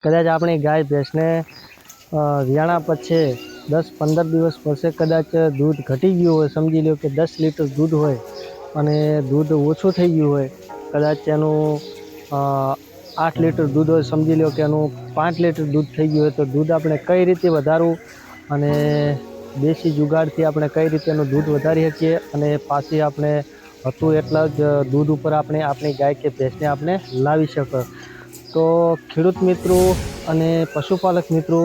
કદાચ આપણી ગાય ભેંસને વિયાણા પછી 10-15 દિવસ પછી કદાચ દૂધ ઘટી ગયું હોય, સમજી લો કે 10 લીટર દૂધ હોય અને દૂધ ઓછું થઈ ગયું હોય, કદાચ એનું 8 લીટર દૂધ હોય, સમજી લો કે એનું 5 લીટર દૂધ થઈ ગયું હોય, તો દૂધ આપણે કઈ રીતે વધારવું અને દેશી જુગાડથી આપણે કઈ રીતે એનું દૂધ વધારી શકીએ અને પાછી આપણે હતું એટલા જ દૂધ ઉપર આપણે આપણી ગાય કે ભેંસને આપણે લાવી શકીએ। તો ખેડૂત મિત્રો અને પશુપાલક મિત્રો,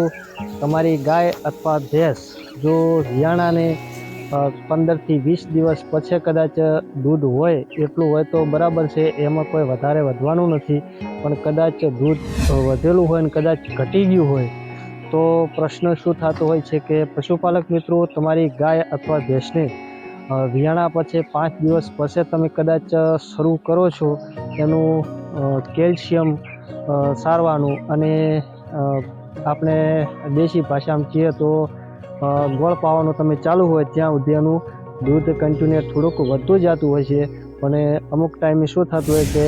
તમારી ગાય અથવા ભેંસ જો વિયાણાને 15થી 20 દિવસ પછી કદાચ દૂધ હોય એટલું હોય તો બરાબર છે, એમાં કોઈ વધારે વધવાનું નથી। પણ કદાચ દૂધ વધેલું હોય ને કદાચ ઘટી ગયું હોય તો પ્રશ્ન શું થતો હોય છે કે પશુપાલક મિત્રો, તમારી ગાય અથવા ભેંસને વિયાણા પછી 5 દિવસ પછી તમે કદાચ શરૂ કરો છો એનું કેલ્શિયમ સારવાનું, અને આપણે દેશી ભાષામાં કહીએ તો ગોળ પાવાનું તમે ચાલુ હોય ત્યાં સુધી એનું દૂધ કન્ટિન્યુ થોડુંક વધતું જતું હોય છે, અને અમુક ટાઈમે શું થતું હોય કે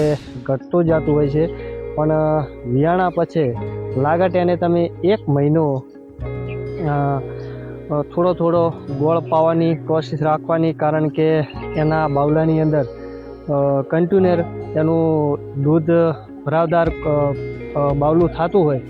ઘટતું જતું હોય છે। પણ વિયાણા પછી લાગટ એને તમે 1 મહિનો થોડો ગોળ પાવાની કોશિશ રાખવાની, કારણ કે એના બાવલાની અંદર કન્ટિન્યુ એનું દૂધ ભરાવદાર બાવલું થતું હોય,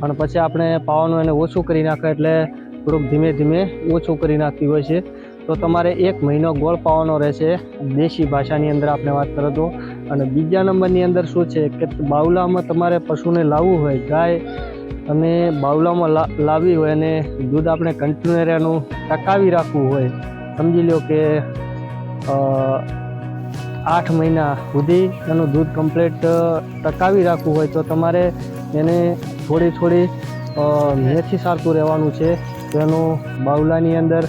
અને પછી આપણે પાવાનું એને ઓછું કરી નાખે એટલે થોડુંક ધીમે ધીમે ઓછું કરી નાખતી હોય છે। તો તમારે 1 મહિનો ગોળ પાવાનો રહેશે દેશી ભાષાની અંદર આપણે વાત કરો તો। અને બીજા નંબરની અંદર શું છે કે બાવલામાં તમારે પશુને લાવવું હોય, ગાય અને બાવલામાં લાવવી હોય અને દૂધ આપણે કન્ટિન્યુ એનું ટકાવી રાખવું હોય, સમજી લો કે 8 મહિના સુધી એનું દૂધ કમ્પ્લીટ ટકાવી રાખવું હોય તો તમારે એને થોડી મેથી સારતું રહેવાનું છે, તો એનું બાવલાની અંદર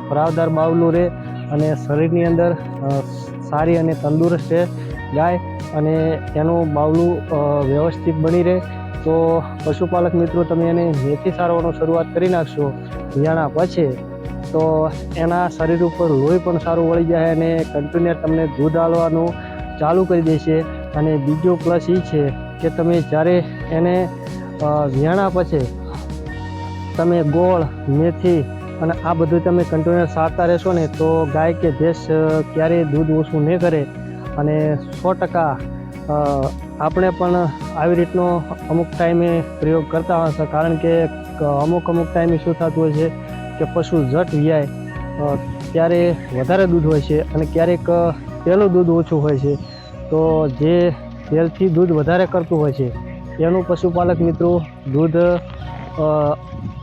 ભરાવદાર બાવલું રહે અને શરીરની અંદર સારી અને તંદુરસ્ત રહે ગાય, અને એનું બાવલું વ્યવસ્થિત બની રહે। તો પશુપાલક મિત્રો, તમે એને મેથી સારવાનું શરૂઆત કરી નાખશો વિયાણા પછી, તો એના શરીર ઉપર લોહી પણ સારું વળી જાય અને કન્ટિન્યુ તમને દૂધ આલવાનું ચાલુ કરી દેશે। અને બીજો પ્લસ એ છે કે તમે જ્યારે એને વિયાણા પછી તમે ગોળ, મેથી અને આ બધું તમે કન્ટિન્યુ સારતા રહેશો ને તો ગાય કે ભેંસ ક્યારેય દૂધ ઓછું નહીં કરે, અને 100% આપણે પણ આવી રીતનો અમુક ટાઈમે પ્રયોગ કરતા હશે, કારણ કે અમુક ટાઈમે શું થતું હોય છે કે પશુ ઝટ વિયાય ત્યારે વધારે દૂધ હોય છે અને ક્યારેક પહેલું દૂધ ઓછું હોય છે, તો જે પહેલથી દૂધ વધારે કરતું હોય છે એનું પશુપાલક મિત્રો દૂધ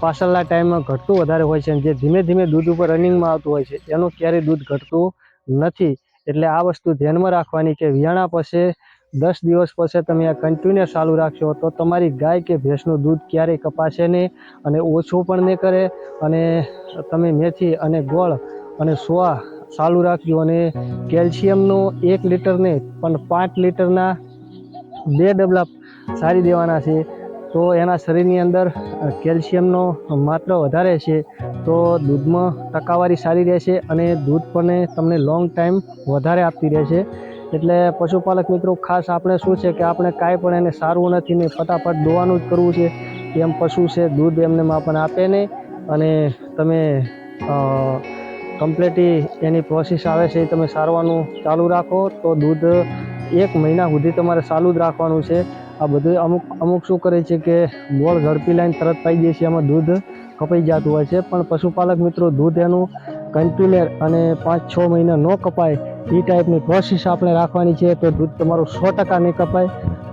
પાછળના ટાઈમમાં ઘટતું વધારે હોય છે, અને જે ધીમે ધીમે દૂધ ઉપર રનિંગમાં આવતું હોય છે એનું ક્યારેય દૂધ ઘટતું નથી। એટલે આ વસ્તુ ધ્યાનમાં રાખવાની કે વિયાણા પછી 10 દિવસ પછી તમે આ કન્ટિન્યુ ચાલુ રાખશો તો તમારી ગાય કે ભેંસનું દૂધ ક્યારેય કપાશે નહીં અને ઓછું પણ નહીં કરે। અને તમે મેથી અને ગોળ અને સોવા ચાલુ રાખજો, અને કેલ્શિયમનું 1 લીટર નહીં પણ 5 લીટરના 2 ડબલા સારી દેવાના છે, તો એના શરીરની અંદર કેલ્શિયમનો માત્રા વધારે છે, તો દૂધમાં ટકાવારી સારી રહેશે અને દૂધ પણ તમને લોંગ ટાઈમ વધારે આપતી રહેશે। એટલે પશુપાલક મિત્રો, ખાસ આપણે શું છે કે આપણે કાંઈ પણ એને સારવું નથી ને ફટાફટ દોવાનું જ કરવું છે, એમ પશુ છે દૂધ એમને માપન આપે નહીં, અને તમે કમ્પ્લીટલી એની પ્રોસેસ આવે છે એ તમે સારવાનું ચાલુ રાખો તો દૂધ 1 મહિના સુધી તમારે ચાલુ જ રાખવાનું છે। આ બધું અમુક શું કરે છે કે ગોળ ઝડપી લાઈન તરત પાઈ દે છે, એમાં દૂધ કપાઈ જતું હોય છે, પણ પશુપાલક મિત્રો દૂધ એનું કન્ટિન્યુ અને 5-6 મહિના ન કપાય એ ટાઈપની પ્રોસેસ આપણે રાખવાની છે, તો દૂધ તમારું 100% નહીં કપાય।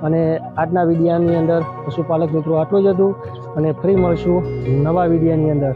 અને આજના વિડીયાની અંદર પશુપાલક મિત્રો આટલું જ હતું, અને ફરી મળશું નવા વિડીયાની અંદર।